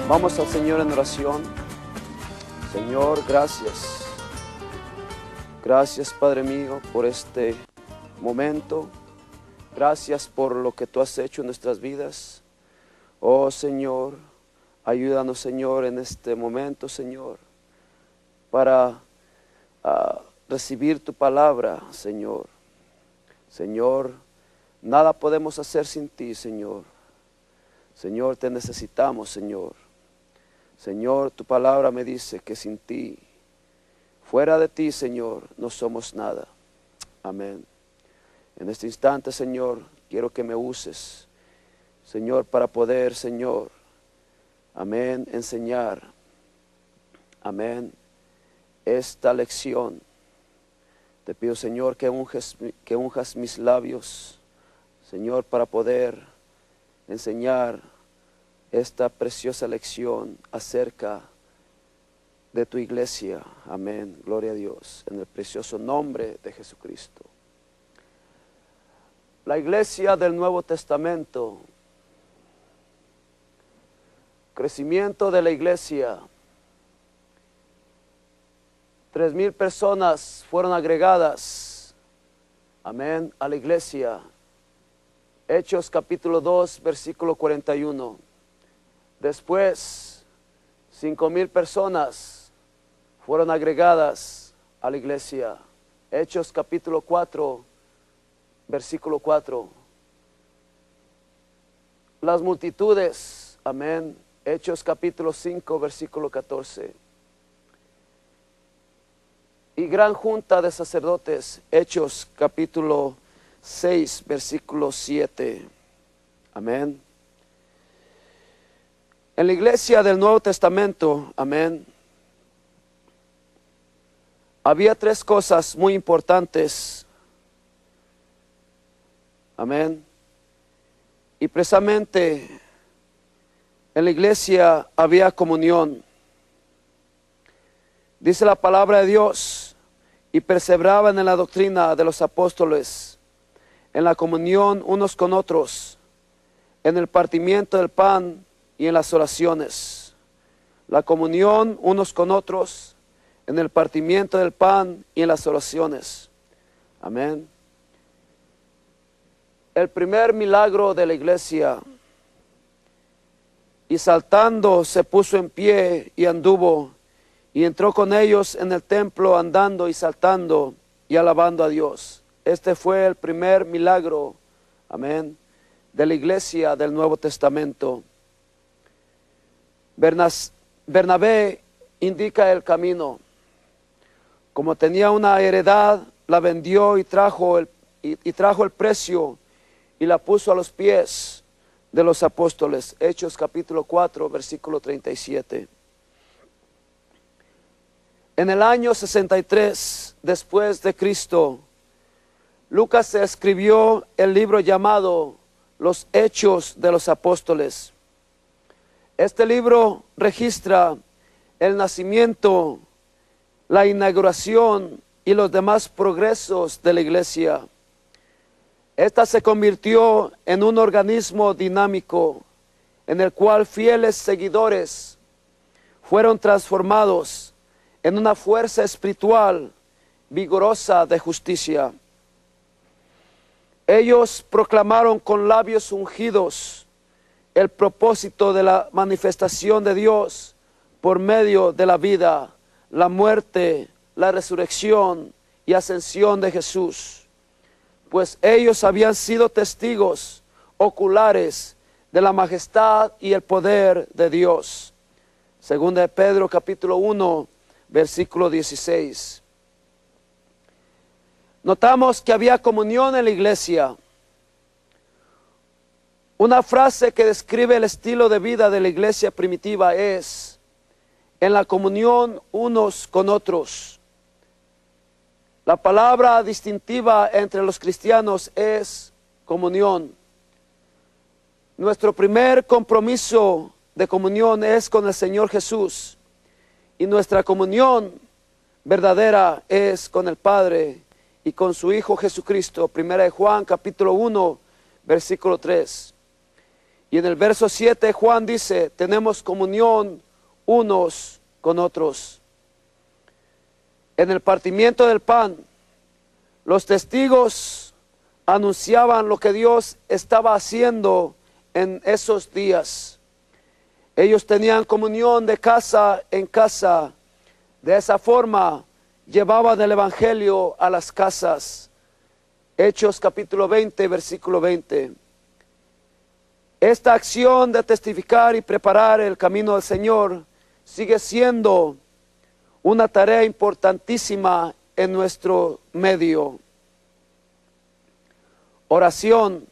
Vamos al Señor en oración. Señor, gracias. Gracias, Padre mío, por este momento. Gracias por lo que tú has hecho en nuestras vidas. Oh Señor, ayúdanos, Señor, en este momento, Señor, para recibir tu palabra, Señor. Señor, nada podemos hacer sin ti, Señor. Señor, te necesitamos, Señor. Señor, tu palabra me dice que sin ti, fuera de ti, Señor, no somos nada. Amén. En este instante, Señor, quiero que me uses, Señor, para poder, Señor, amén, enseñar, amén, esta lección. Te pido, Señor, que unjas mis labios, Señor, para poder enseñar esta preciosa lección acerca de tu iglesia. Amén. Gloria a Dios. En el precioso nombre de Jesucristo. La iglesia del Nuevo Testamento. Crecimiento de la iglesia. 3,000 personas fueron agregadas. Amén. A la iglesia. Hechos capítulo 2, versículo 41. Después, 5,000 personas fueron agregadas a la iglesia. Hechos capítulo 4, versículo 4. Las multitudes, amén. Hechos capítulo 5, versículo 14. Y gran junta de sacerdotes, Hechos capítulo 6, versículo 7. Amén. En la iglesia del Nuevo Testamento, amén, había 3 cosas muy importantes, amén, y precisamente en la iglesia había comunión. Dice la palabra de Dios, y perseveraban en la doctrina de los apóstoles, en la comunión unos con otros, en el partimiento del pan y en las oraciones. La comunión unos con otros, en el partimiento del pan y en las oraciones. Amén. El primer milagro de la iglesia. Y saltando se puso en pie y anduvo, y entró con ellos en el templo andando y saltando y alabando a Dios. Este fue el primer milagro, amén, de la iglesia del Nuevo Testamento. Bernabé indica el camino. Como tenía una heredad, la vendió y trajo el precio y la puso a los pies de los apóstoles. Hechos capítulo 4, versículo 37. En el año 63 después de Cristo, Lucas escribió el libro llamado Los Hechos de los Apóstoles. Este libro registra el nacimiento, la inauguración y los demás progresos de la iglesia. Esta se convirtió en un organismo dinámico en el cual fieles seguidores fueron transformados en una fuerza espiritual vigorosa de justicia. Ellos proclamaron con labios ungidos el propósito de la manifestación de Dios por medio de la vida, la muerte, la resurrección y ascensión de Jesús. Pues ellos habían sido testigos oculares de la majestad y el poder de Dios. Segunda de Pedro capítulo 1, versículo 16. Notamos que había comunión en la iglesia. Una frase que describe el estilo de vida de la iglesia primitiva es: en la comunión unos con otros. La palabra distintiva entre los cristianos es comunión. Nuestro primer compromiso de comunión es con el Señor Jesús, y nuestra comunión verdadera es con el Padre y con su Hijo Jesucristo. Primera de Juan capítulo 1, versículo 3. Y en el verso 7 Juan dice, tenemos comunión unos con otros. En el partimiento del pan, los testigos anunciaban lo que Dios estaba haciendo en esos días. Ellos tenían comunión de casa en casa. De esa forma llevaban el evangelio a las casas. Hechos capítulo 20, versículo 20. Esta acción de testificar y preparar el camino del Señor sigue siendo una tarea importantísima en nuestro medio. Oración.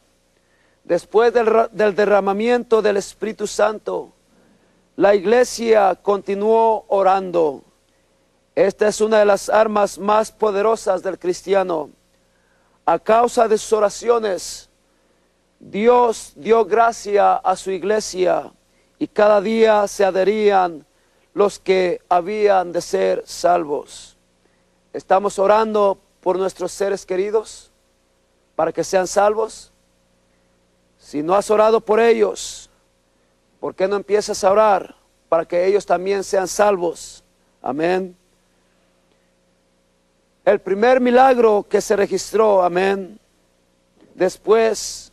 Después del derramamiento del Espíritu Santo, la iglesia continuó orando. Esta es una de las armas más poderosas del cristiano. A causa de sus oraciones, Dios dio gracia a su iglesia y cada día se adherían los que habían de ser salvos. ¿Estamos orando por nuestros seres queridos para que sean salvos? Si no has orado por ellos, ¿por qué no empiezas a orar para que ellos también sean salvos? Amén. El primer milagro que se registró, amén, después,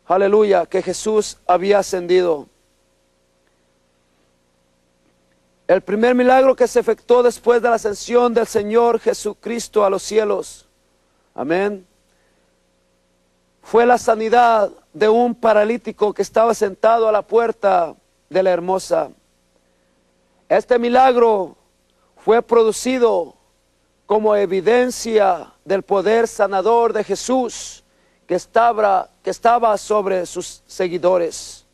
aleluya, que Jesús había ascendido. El primer milagro que se efectuó después de la ascensión del Señor Jesucristo a los cielos, amén, fue la sanidad de un paralítico que estaba sentado a la puerta de la Hermosa. Este milagro fue producido como evidencia del poder sanador de Jesús que estaba sobre sus seguidores.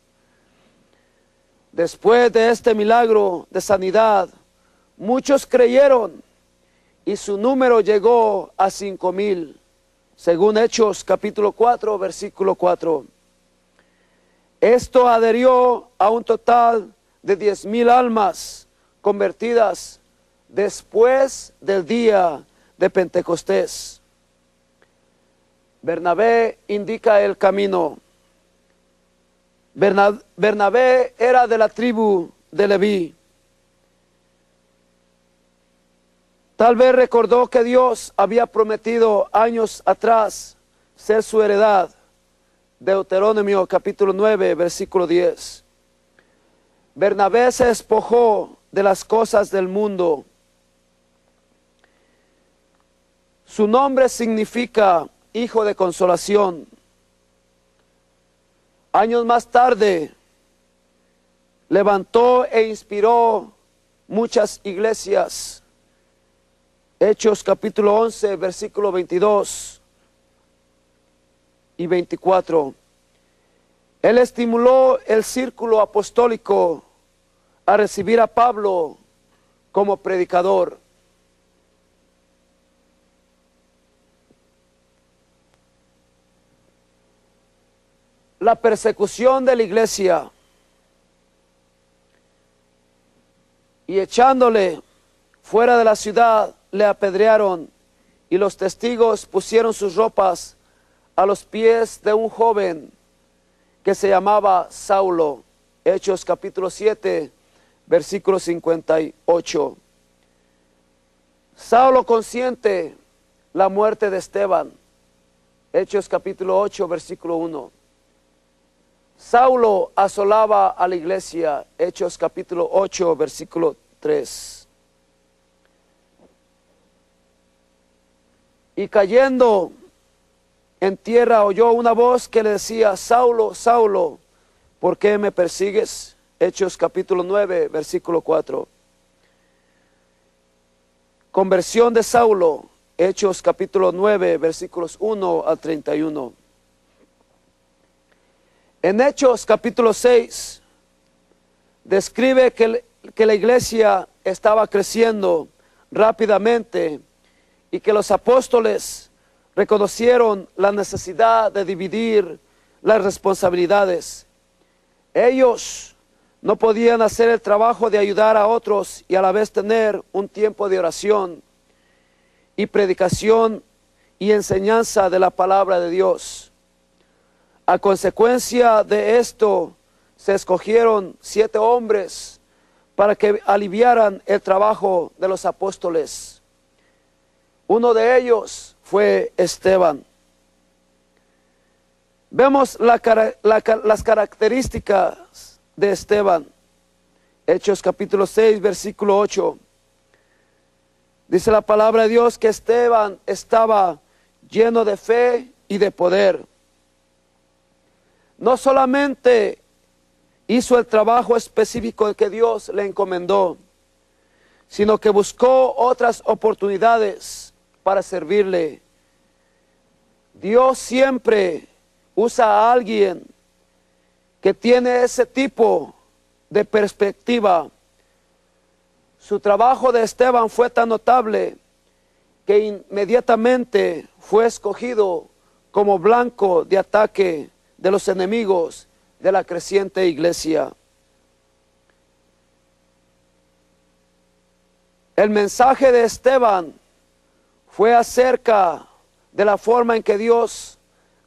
Después de este milagro de sanidad, muchos creyeron y su número llegó a 5,000, según Hechos capítulo 4, versículo 4. Esto adherió a un total de 10,000 almas convertidas después del día de Pentecostés. Bernabé indica el camino. Bernabé era de la tribu de Leví. Tal vez recordó que Dios había prometido años atrás ser su heredad. Deuteronomio capítulo 9, versículo 10. Bernabé se despojó de las cosas del mundo. Su nombre significa hijo de consolación. Años más tarde, levantó e inspiró muchas iglesias. Hechos capítulo 11, versículo 22 y 24. Él estimuló el círculo apostólico a recibir a Pablo como predicador. La persecución de la iglesia y echándole fuera de la ciudad le apedrearon y los testigos pusieron sus ropas a los pies de un joven que se llamaba Saulo. Hechos capítulo 7, versículo 58. Saulo consiente la muerte de Esteban. Hechos capítulo 8, versículo 1. Saulo asolaba a la iglesia. Hechos capítulo 8, versículo 3. Y cayendo en tierra oyó una voz que le decía: Saulo, Saulo, ¿por qué me persigues? Hechos capítulo 9, versículo 4. Conversión de Saulo. Hechos capítulo 9, versículos 1 al 31. En Hechos capítulo 6 describe que la iglesia estaba creciendo rápidamente y que los apóstoles reconocieron la necesidad de dividir las responsabilidades. Ellos no podían hacer el trabajo de ayudar a otros y a la vez tener un tiempo de oración y predicación y enseñanza de la palabra de Dios. A consecuencia de esto, se escogieron 7 hombres para que aliviaran el trabajo de los apóstoles. Uno de ellos fue Esteban. Vemos las características de Esteban. Hechos capítulo 6, versículo 8. Dice la palabra de Dios que Esteban estaba lleno de fe y de poder. No solamente hizo el trabajo específico que Dios le encomendó, sino que buscó otras oportunidades para servirle. Dios siempre usa a alguien que tiene ese tipo de perspectiva. Su trabajo de Esteban fue tan notable que inmediatamente fue escogido como blanco de ataque de los enemigos de la creciente iglesia. El mensaje de Esteban fue acerca de la forma en que Dios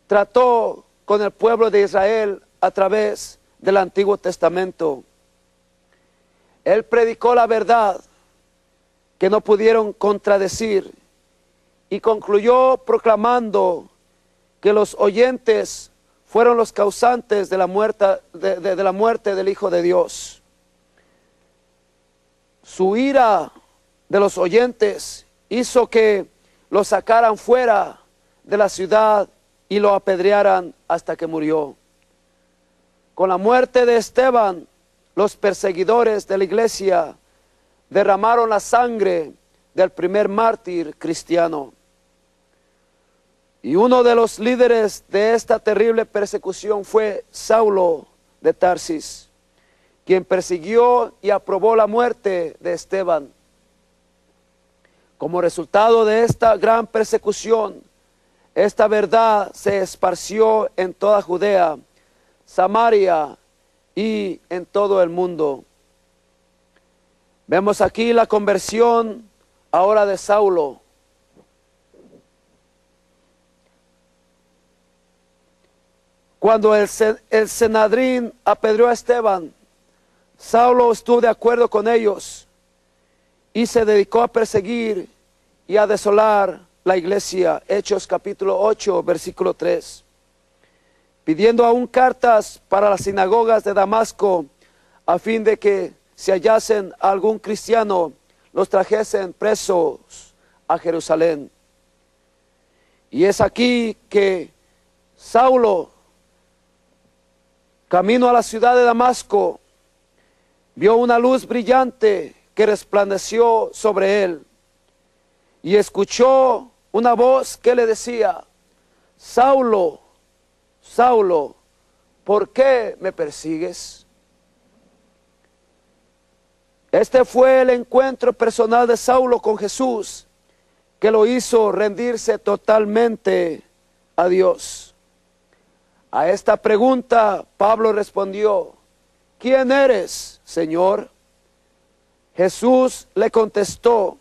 trató con el pueblo de Israel a través del Antiguo Testamento. Él predicó la verdad que no pudieron contradecir y concluyó proclamando que los oyentes fueron los causantes de la muerte del Hijo de Dios. Su ira de los oyentes hizo que lo sacaran fuera de la ciudad y lo apedrearan hasta que murió. Con la muerte de Esteban, los perseguidores de la iglesia derramaron la sangre del primer mártir cristiano. Y uno de los líderes de esta terrible persecución fue Saulo de Tarsis, quien persiguió y aprobó la muerte de Esteban. Como resultado de esta gran persecución, esta verdad se esparció en toda Judea, Samaria y en todo el mundo. Vemos aquí la conversión ahora de Saulo. Cuando el Sanedrín apedreó a Esteban, Saulo estuvo de acuerdo con ellos y se dedicó a perseguir y a desolar la iglesia. Hechos capítulo 8, versículo 3. Pidiendo aún cartas para las sinagogas de Damasco, a fin de que si hallasen a algún cristiano, los trajesen presos a Jerusalén. Y es aquí que Saulo, camino a la ciudad de Damasco, vio una luz brillante que resplandeció sobre él y escuchó una voz que le decía: Saulo, Saulo, ¿por qué me persigues? Este fue el encuentro personal de Saulo con Jesús, que lo hizo rendirse totalmente a Dios. A esta pregunta Pablo respondió: ¿quién eres, Señor? Jesús le contestó: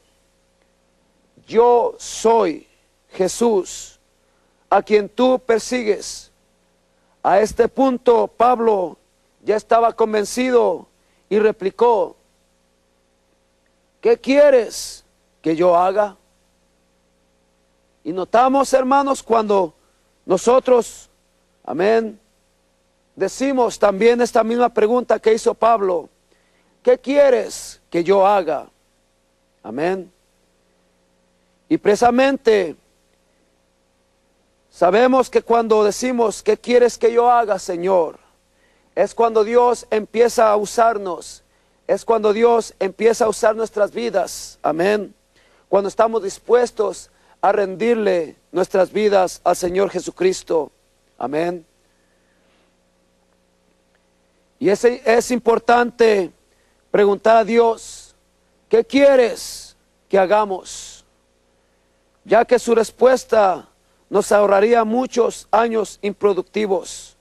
yo soy Jesús, a quien tú persigues. A este punto Pablo ya estaba convencido y replicó: ¿qué quieres que yo haga? Y notamos, hermanos, cuando nosotros, amén, decimos también esta misma pregunta que hizo Pablo: ¿qué quieres que yo haga? Amén. Y precisamente sabemos que cuando decimos ¿qué quieres que yo haga, Señor?, es cuando Dios empieza a usarnos, es cuando Dios empieza a usar nuestras vidas. Amén. Cuando estamos dispuestos a rendirle nuestras vidas al Señor Jesucristo. Amén. Y es importante preguntar a Dios: ¿qué quieres que hagamos? Ya que su respuesta nos ahorraría muchos años improductivos.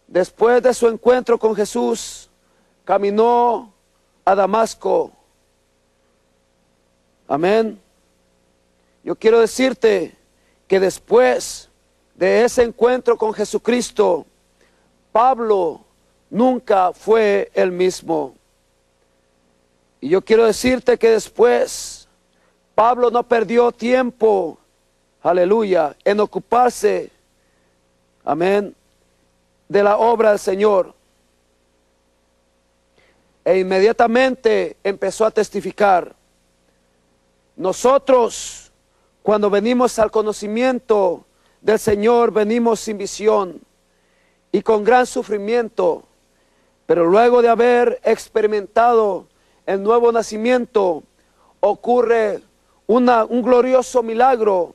Después de su encuentro con Jesús, caminó a Damasco. Amén. Yo quiero decirte que después de ese encuentro con Jesucristo, Pablo nunca fue el mismo. Y yo quiero decirte que después Pablo no perdió tiempo, aleluya, en ocuparse, amén, de la obra del Señor. E inmediatamente empezó a testificar. Nosotros, cuando venimos al conocimiento del Señor, venimos sin visión y con gran sufrimiento, pero luego de haber experimentado el nuevo nacimiento, ocurre un glorioso milagro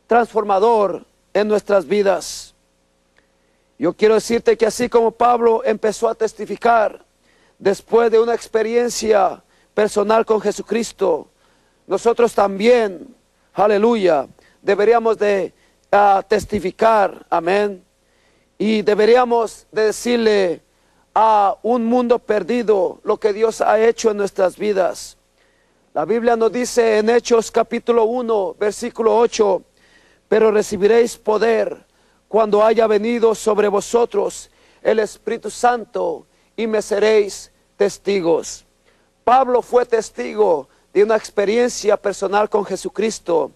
transformador en nuestras vidas. Yo quiero decirte que así como Pablo empezó a testificar después de una experiencia personal con Jesucristo, nosotros también, aleluya, deberíamos de testificar, amén, y deberíamos de decirle a un mundo perdido lo que Dios ha hecho en nuestras vidas. La Biblia nos dice en Hechos capítulo 1, versículo 8, pero recibiréis poder cuando haya venido sobre vosotros el Espíritu Santo y me seréis testigos. Pablo fue testigo de una experiencia personal con Jesucristo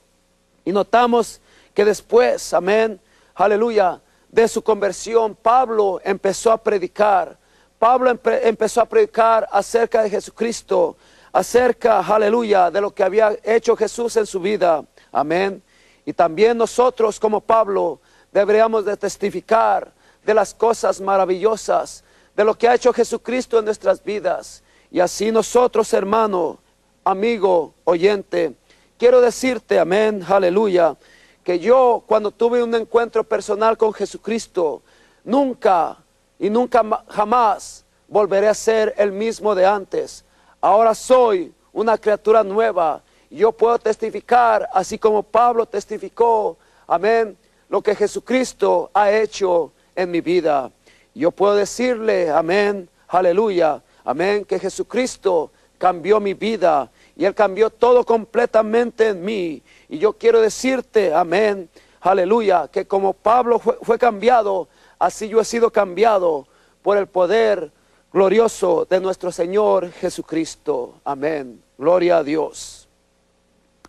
y notamos que después, amén, aleluya, de su conversión, Pablo empezó a predicar. Pablo empezó a predicar acerca de Jesucristo, acerca, aleluya, de lo que había hecho Jesús en su vida, amén. Y también nosotros como Pablo deberíamos de testificar de las cosas maravillosas, de lo que ha hecho Jesucristo en nuestras vidas. Y así nosotros, hermano, amigo, oyente, quiero decirte, amén, aleluya, que yo cuando tuve un encuentro personal con Jesucristo, nunca y nunca jamás volveré a ser el mismo de antes. Ahora soy una criatura nueva. Yo puedo testificar, así como Pablo testificó, amén, lo que Jesucristo ha hecho en mi vida. Yo puedo decirle, amén, aleluya, amén, que Jesucristo cambió mi vida y Él cambió todo completamente en mí. Y yo quiero decirte, amén, aleluya, que como Pablo fue cambiado, así yo he sido cambiado por el poder glorioso de nuestro Señor Jesucristo. Amén. Gloria a Dios.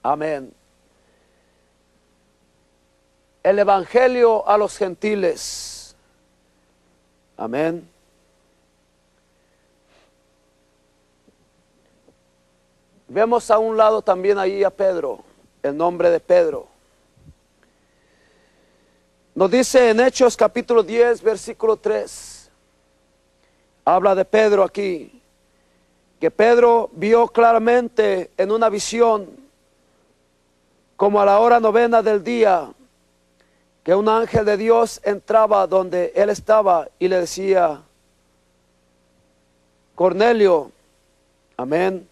Amén. El Evangelio a los gentiles. Amén. Vemos a un lado también ahí a Pedro, el nombre de Pedro. Nos dice en Hechos capítulo 10, versículo 3, habla de Pedro aquí, que Pedro vio claramente en una visión, como a la hora 9 del día, que un ángel de Dios entraba donde él estaba y le decía, Cornelio, amén,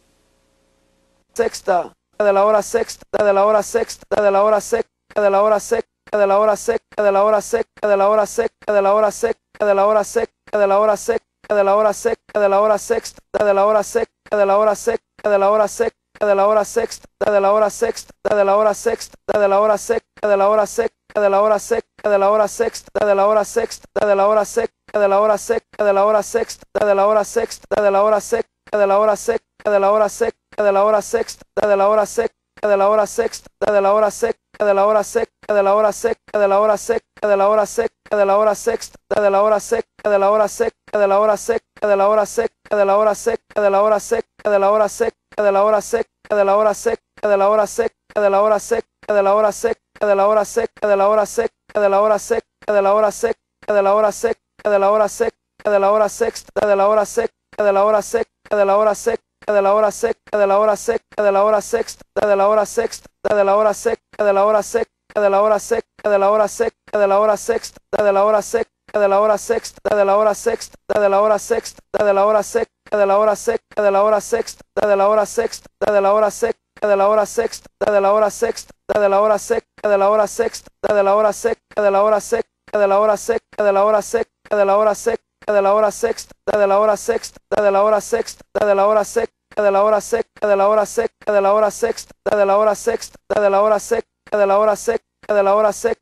sexta, de la hora sexta, de la hora sexta, de la hora sexta, de la hora sexta, de la hora seca, de la hora seca, de la hora seca, de la hora seca, de la hora seca, de la hora seca, de la hora seca, de la hora sexta, de la hora seca, de la hora seca, de la hora seca, de la hora sexta, de la hora sexta, de la hora sexta, de la hora seca, de la hora seca, de la hora seca, de la hora sexta, de la hora sexta, de la hora seca, de la hora seca, de la hora sexta, de la hora sexta, de la hora seca, de la hora seca, de la hora seca, de la hora sexta, de la hora seca, de la hora sexta, de la hora seca, de la hora seca, de la hora seca, de la hora seca, de la hora seca, de la hora sexta, de la hora seca, de la hora seca, de la hora seca, de la hora seca, de la hora seca, de la hora seca, de la hora seca, de la hora seca, de la hora seca, de la hora seca, de la hora seca, de la hora seca, de la hora seca, de la hora seca, de la hora seca, de la hora seca, de la hora seca, de la hora seca, de la hora sexta, de la hora seca, de la hora seca, de la hora seca, de la hora seca, de la hora seca, de la hora sexta, de la hora sexta, de la hora seca, de la hora seca, de la hora seca, de la hora seca, de la hora sexta, de la hora seca, de la hora sexta, de la hora sexta, de la hora sexta, de la hora seca, de la hora seca, de la hora sexta, de la hora sexta, de la hora seca, de la hora sexta, de la hora sexta, de la hora seca, de la hora sexta, de la hora seca, de la hora seca, de la hora seca, de la hora seca, de la hora seca, de la hora sexta, de la hora sexta, de la hora sexta, de la hora seca, de la hora seca, de la hora seca, de la hora sexta, de la hora sexta, de la hora seca, de la hora seca, de la hora seca,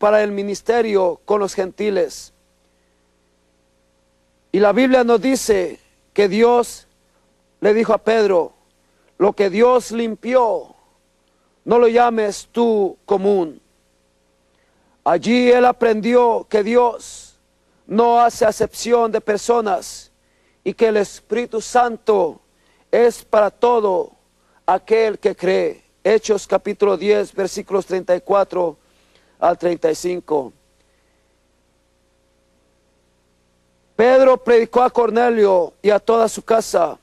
para el ministerio con los gentiles. Y la Biblia nos dice que Dios le dijo a Pedro: lo que Dios limpió, no lo llames tú común. Allí él aprendió que Dios no hace acepción de personas y que el Espíritu Santo es para todo aquel que cree. Hechos capítulo 10, versículos 34 al 35. Pedro predicó a Cornelio y a toda su casa,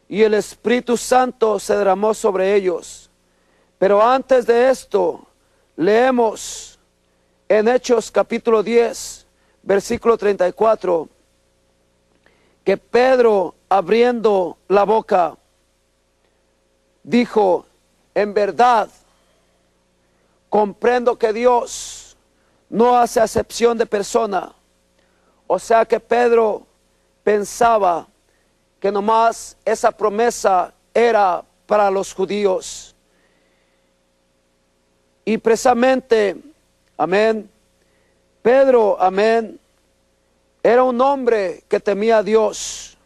y el Espíritu Santo se derramó sobre ellos. Pero antes de esto, leemos en Hechos capítulo 10, versículo 34, que Pedro, abriendo la boca, dijo: en verdad, comprendo que Dios no hace acepción de persona. O sea que Pedro pensaba que nomás esa promesa era para los judíos. Y precisamente, amén, Pedro, amén, era un hombre que temía a Dios.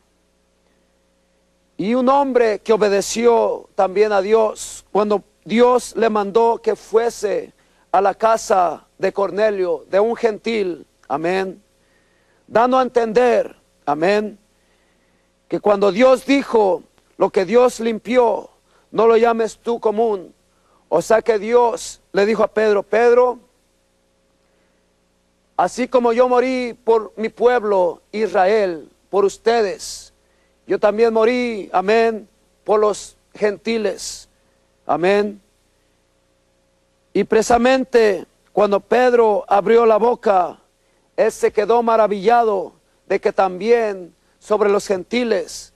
Y un hombre que obedeció también a Dios cuando Dios le mandó que fuese a la casa de Cornelio, de un gentil, amén, dando a entender, amén, que cuando Dios dijo: lo que Dios limpió, no lo llames tú común. O sea que Dios le dijo a Pedro: Pedro, así como yo morí por mi pueblo Israel, por ustedes, yo también morí, amén, por los gentiles, amén. Y precisamente cuando Pedro abrió la boca, él se quedó maravillado de que también sobre los gentiles,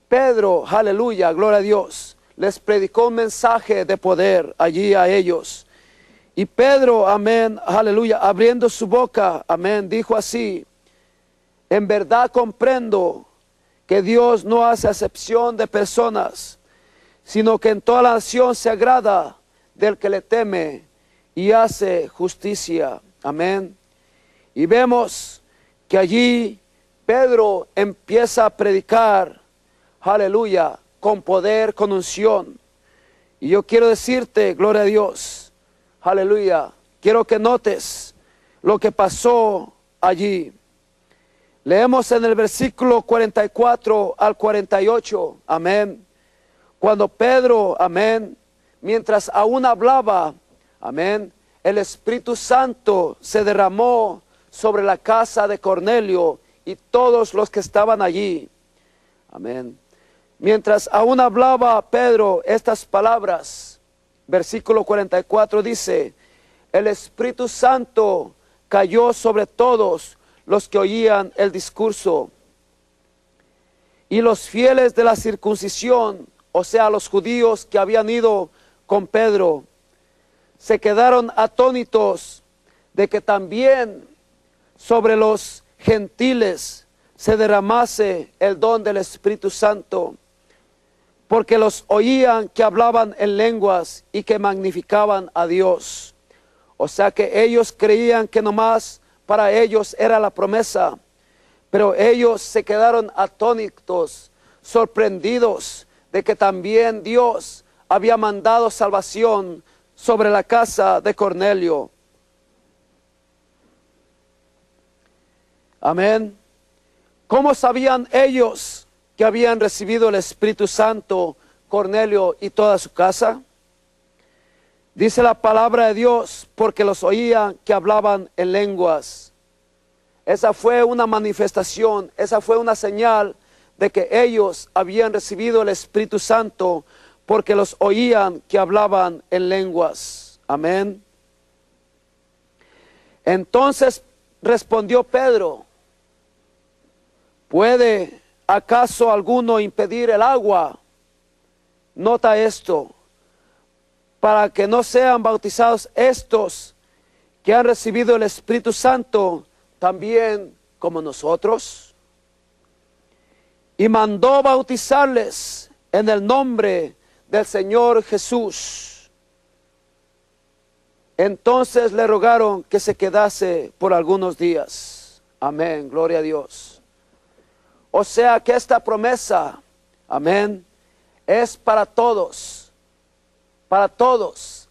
Pedro, aleluya, gloria a Dios, les predicó un mensaje de poder allí a ellos. Y Pedro, amén, aleluya, abriendo su boca, amén, dijo así: en verdad comprendo que Dios no hace acepción de personas, sino que en toda la nación se agrada del que le teme y hace justicia. Amén. Y vemos que allí Pedro empieza a predicar, aleluya, con poder, con unción. Y yo quiero decirte, gloria a Dios, aleluya, quiero que notes lo que pasó allí. Leemos en el versículo 44 al 48, amén. Cuando Pedro, amén, mientras aún hablaba, amén, el Espíritu Santo se derramó sobre la casa de Cornelio y todos los que estaban allí, amén. Mientras aún hablaba Pedro estas palabras, versículo 44 dice: el Espíritu Santo cayó sobre todos los que oían el discurso. Y los fieles de la circuncisión, o sea, los judíos que habían ido con Pedro, se quedaron atónitos de que también sobre los gentiles se derramase el don del Espíritu Santo, porque los oían que hablaban en lenguas y que magnificaban a Dios. O sea que ellos creían que nomás para ellos era la promesa, pero ellos se quedaron atónitos, sorprendidos de que también Dios había mandado salvación sobre la casa de Cornelio. Amén. ¿Cómo sabían ellos que habían recibido el Espíritu Santo, Cornelio y toda su casa? Dice la palabra de Dios: porque los oían que hablaban en lenguas. Esa fue una manifestación, esa fue una señal de que ellos habían recibido el Espíritu Santo, porque los oían que hablaban en lenguas. Amén. Entonces respondió Pedro: ¿puede acaso alguno impedir el agua? Nota esto: para que no sean bautizados estos que han recibido el Espíritu Santo también como nosotros. Y mandó bautizarles en el nombre del Señor Jesús. Entonces le rogaron que se quedase por algunos días. Amén, gloria a Dios. O sea que esta promesa, amén, es para todos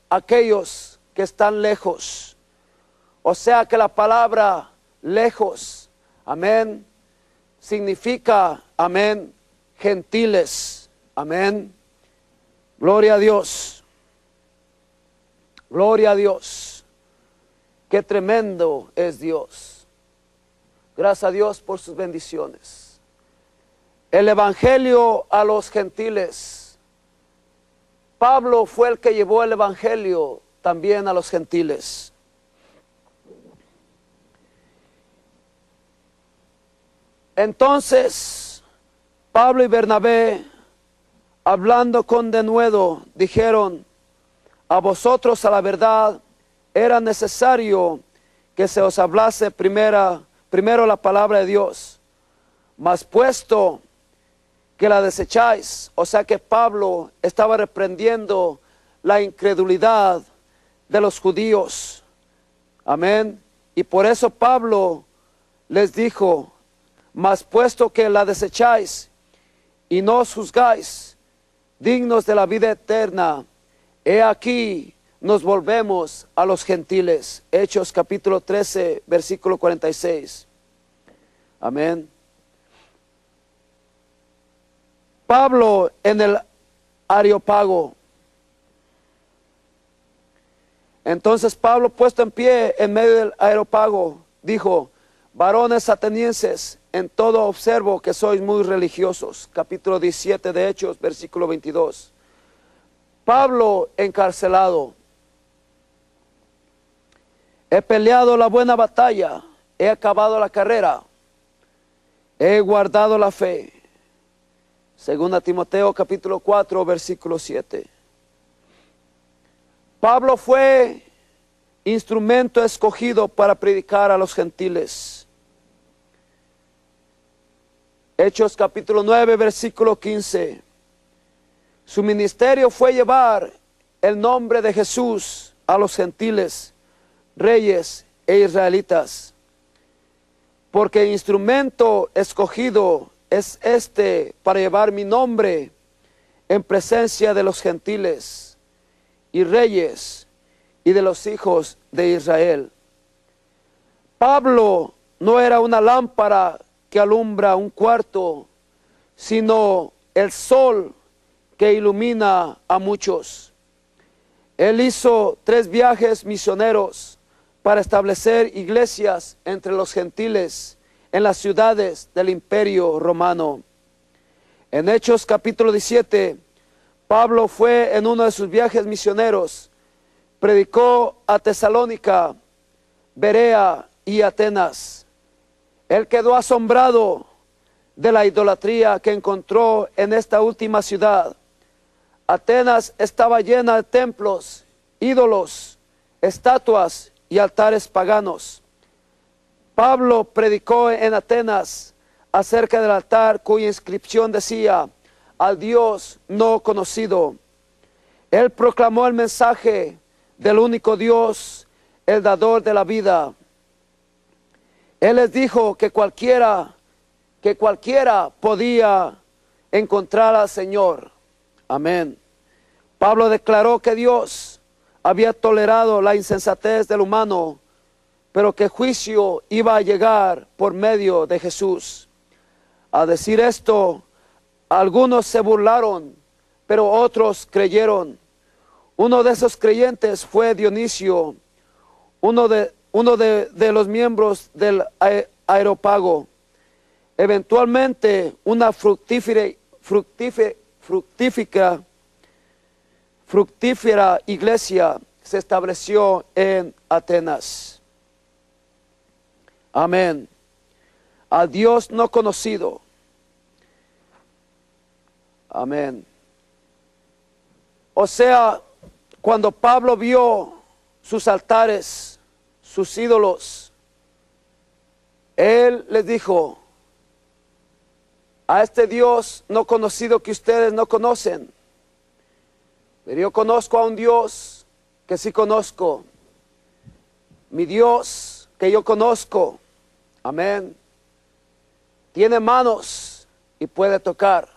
aquellos que están lejos. O sea que la palabra lejos, amén, significa, amén, gentiles, amén. Gloria a Dios. Gloria a Dios. Qué tremendo es Dios. Gracias a Dios por sus bendiciones. El evangelio a los gentiles. Pablo fue el que llevó el evangelio también a los gentiles. Entonces, Pablo y Bernabé, hablando con denuedo, dijeron: a vosotros a la verdad era necesario que se os hablase primero la palabra de Dios, mas puesto que la desecháis. O sea que Pablo estaba reprendiendo la incredulidad de los judíos, amén, y por eso Pablo les dijo: mas puesto que la desecháis y no os juzgáis dignos de la vida eterna, he aquí nos volvemos a los gentiles. Hechos capítulo 13, versículo 46. Amén. Pablo en el Areópago. Entonces Pablo, puesto en pie en medio del Areópago, dijo: varones atenienses, en todo observo que sois muy religiosos. Capítulo 17 de Hechos, versículo 22. Pablo encarcelado. He peleado la buena batalla, he acabado la carrera, he guardado la fe. Segunda Timoteo capítulo 4, versículo 7. Pablo fue instrumento escogido para predicar a los gentiles. Hechos capítulo 9, versículo 15. Su ministerio fue llevar el nombre de Jesús a los gentiles, reyes e israelitas. Porque instrumento escogido es este para llevar mi nombre en presencia de los gentiles y reyes y de los hijos de Israel. Pablo no era una lámpara que alumbra un cuarto, sino el sol que ilumina a muchos. Él hizo 3 viajes misioneros para establecer iglesias entre los gentiles en las ciudades del Imperio Romano. En Hechos capítulo 17, Pablo fue en uno de sus viajes misioneros, predicó a Tesalónica, Berea y Atenas. Él quedó asombrado de la idolatría que encontró en esta última ciudad. Atenas estaba llena de templos, ídolos, estatuas y altares paganos. Pablo predicó en Atenas acerca del altar cuya inscripción decía: al Dios no conocido. Él proclamó el mensaje del único Dios, el dador de la vida. Él les dijo que cualquiera podía encontrar al Señor. Amén. Pablo declaró que Dios había tolerado la insensatez del humano, pero que juicio iba a llegar por medio de Jesús. Al decir esto, algunos se burlaron, pero otros creyeron. Uno de esos creyentes fue Dionisio, uno de los miembros del Areópago. Eventualmente una fructífera iglesia se estableció en Atenas. Amén. Al Dios no conocido. Amén. O sea, cuando Pablo vio sus altares, sus ídolos, él les dijo: a este Dios no conocido que ustedes no conocen, pero yo conozco a un Dios que sí conozco. Mi Dios que yo conozco, amén, tiene manos y puede tocar,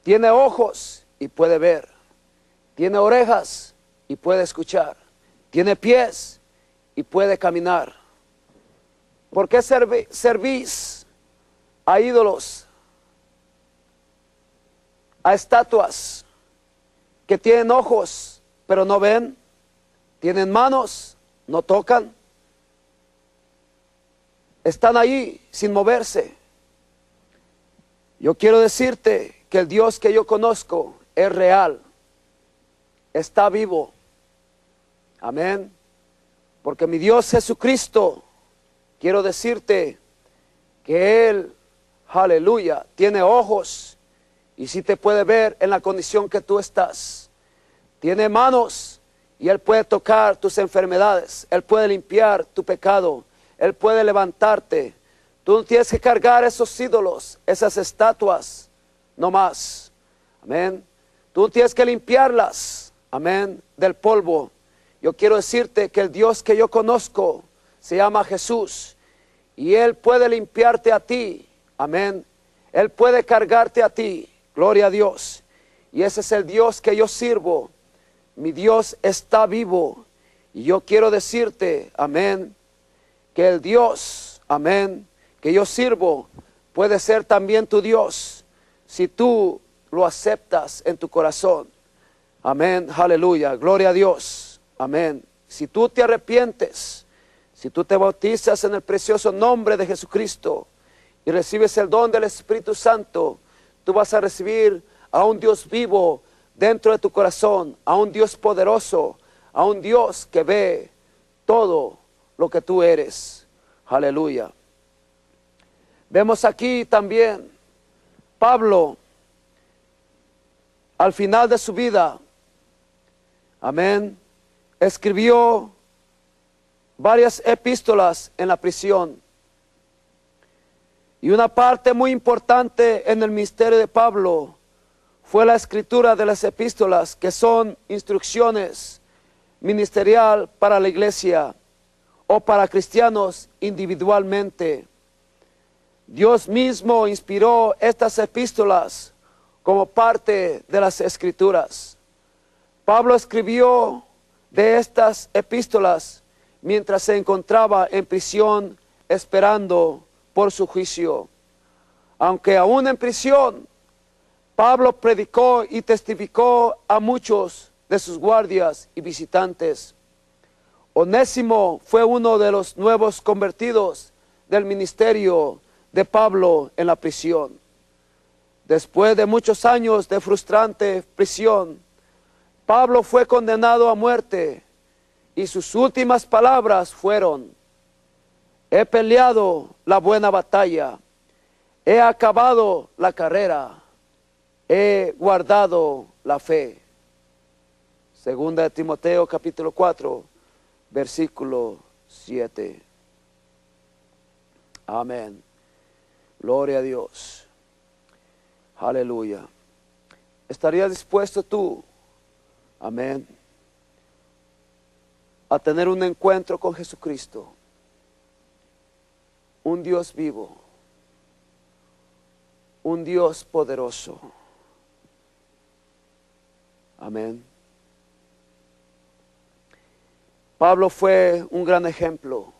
tiene ojos y puede ver, tiene orejas y puede escuchar, tiene pies y puede caminar. ¿Por qué servís a ídolos, a estatuas que tienen ojos pero no ven, tienen manos, no tocan, están ahí sin moverse? Yo quiero decirte que el Dios que yo conozco es real, está vivo, amén, porque mi Dios Jesucristo, quiero decirte que Él, aleluya, tiene ojos y sí te puede ver en la condición que tú estás, tiene manos y Él puede tocar tus enfermedades, Él puede limpiar tu pecado, Él puede levantarte. Tú no tienes que cargar esos ídolos, esas estatuas, no más, amén. Tú no tienes que limpiarlas, amén, del polvo. Yo quiero decirte que el Dios que yo conozco se llama Jesús y Él puede limpiarte a ti, amén. Él puede cargarte a ti, gloria a Dios. Y ese es el Dios que yo sirvo. Mi Dios está vivo y yo quiero decirte, amén, que el Dios, amén, que yo sirvo puede ser también tu Dios si tú lo aceptas en tu corazón, amén, aleluya, gloria a Dios, amén. Si tú te arrepientes, si tú te bautizas en el precioso nombre de Jesucristo y recibes el don del Espíritu Santo, tú vas a recibir a un Dios vivo dentro de tu corazón, a un Dios poderoso, a un Dios que ve todo lo que tú eres, aleluya. Vemos aquí también Pablo al final de su vida, amén, escribió varias epístolas en la prisión. Y una parte muy importante en el ministerio de Pablo fue la escritura de las epístolas, que son instrucciones ministerial para la iglesia o para cristianos individualmente. Dios mismo inspiró estas epístolas como parte de las escrituras. Pablo escribió de estas epístolas mientras se encontraba en prisión esperando por su juicio. Aunque aún en prisión, Pablo predicó y testificó a muchos de sus guardias y visitantes. Onésimo fue uno de los nuevos convertidos del ministerio de Pablo en la prisión. Después de muchos años de frustrante prisión, Pablo fue condenado a muerte y sus últimas palabras fueron: he peleado la buena batalla, he acabado la carrera, he guardado la fe. Segunda de Timoteo capítulo 4, versículo 7. Amén. Gloria a Dios. Aleluya. ¿Estarías dispuesto tú, amén, a tener un encuentro con Jesucristo? Un Dios vivo, un Dios poderoso. Amén. Pablo fue un gran ejemplo.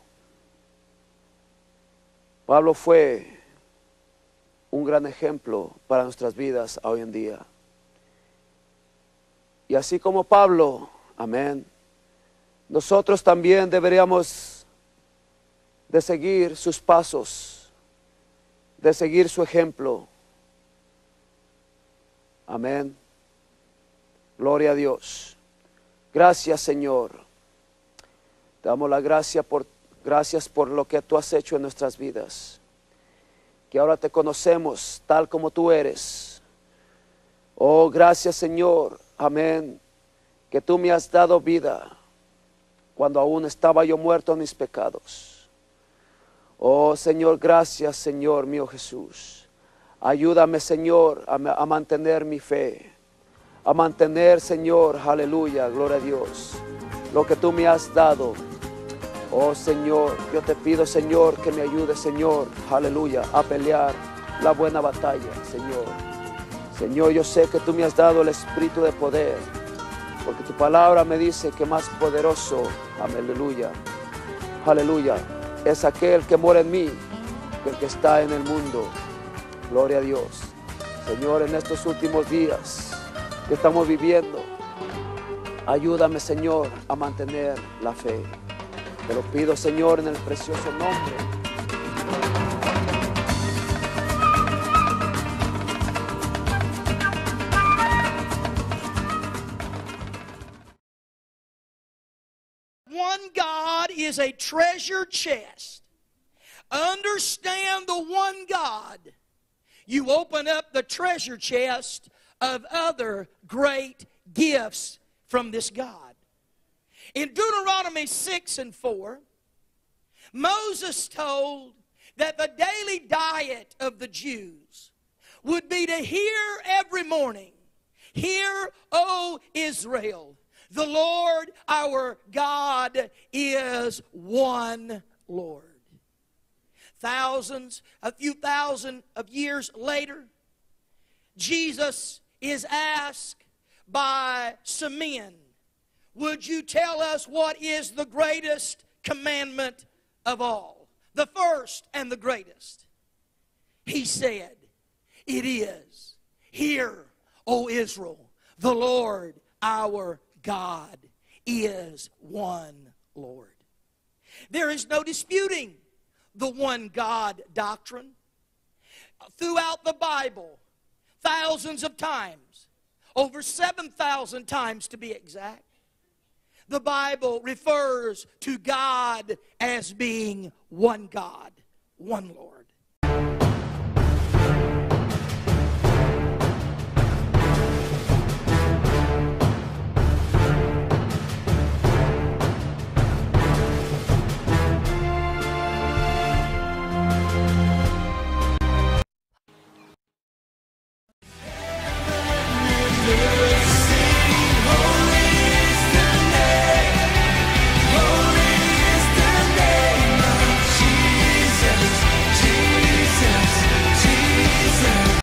Pablo fue un gran ejemplo para nuestras vidas hoy en día. Y así como Pablo, amén, nosotros también deberíamos de seguir sus pasos, de seguir su ejemplo. Amén. Gloria a Dios. Gracias, Señor. Te damos la gracias por lo que tú has hecho en nuestras vidas. Que ahora te conocemos tal como tú eres. Oh, gracias, Señor. Amén. Que tú me has dado vida cuando aún estaba yo muerto en mis pecados. Oh, Señor, gracias, Señor mío Jesús. Ayúdame, Señor, a mantener mi fe. A mantener, Señor, aleluya, gloria a Dios, lo que tú me has dado. Oh Señor, yo te pido, Señor, que me ayude, Señor, aleluya, a pelear la buena batalla, Señor. Señor, yo sé que tú me has dado el espíritu de poder, porque tu palabra me dice que más poderoso, aleluya, aleluya, es aquel que mora en mí que el que está en el mundo. Gloria a Dios. Señor, en estos últimos días que estamos viviendo, ayúdame, Señor, a mantener la fe. Te lo pido, Señor, en el precioso nombre. One God is a treasure chest. Understand the one God. You open up the treasure chest of other great gifts from this God. In Deuteronomy 6 and 4, Moses told that the daily diet of the Jews would be to hear every morning, "Hear, O Israel, the Lord our God is one Lord." A few thousand of years later, Jesus is asked by some men, "Would you tell us what is the greatest commandment of all? The first and the greatest?" He said, "It is, Hear, O Israel, the Lord our God is one Lord." There is no disputing the one God doctrine. Throughout the Bible, thousands of times, over 7,000 times to be exact, the Bible refers to God as being one God, one Lord.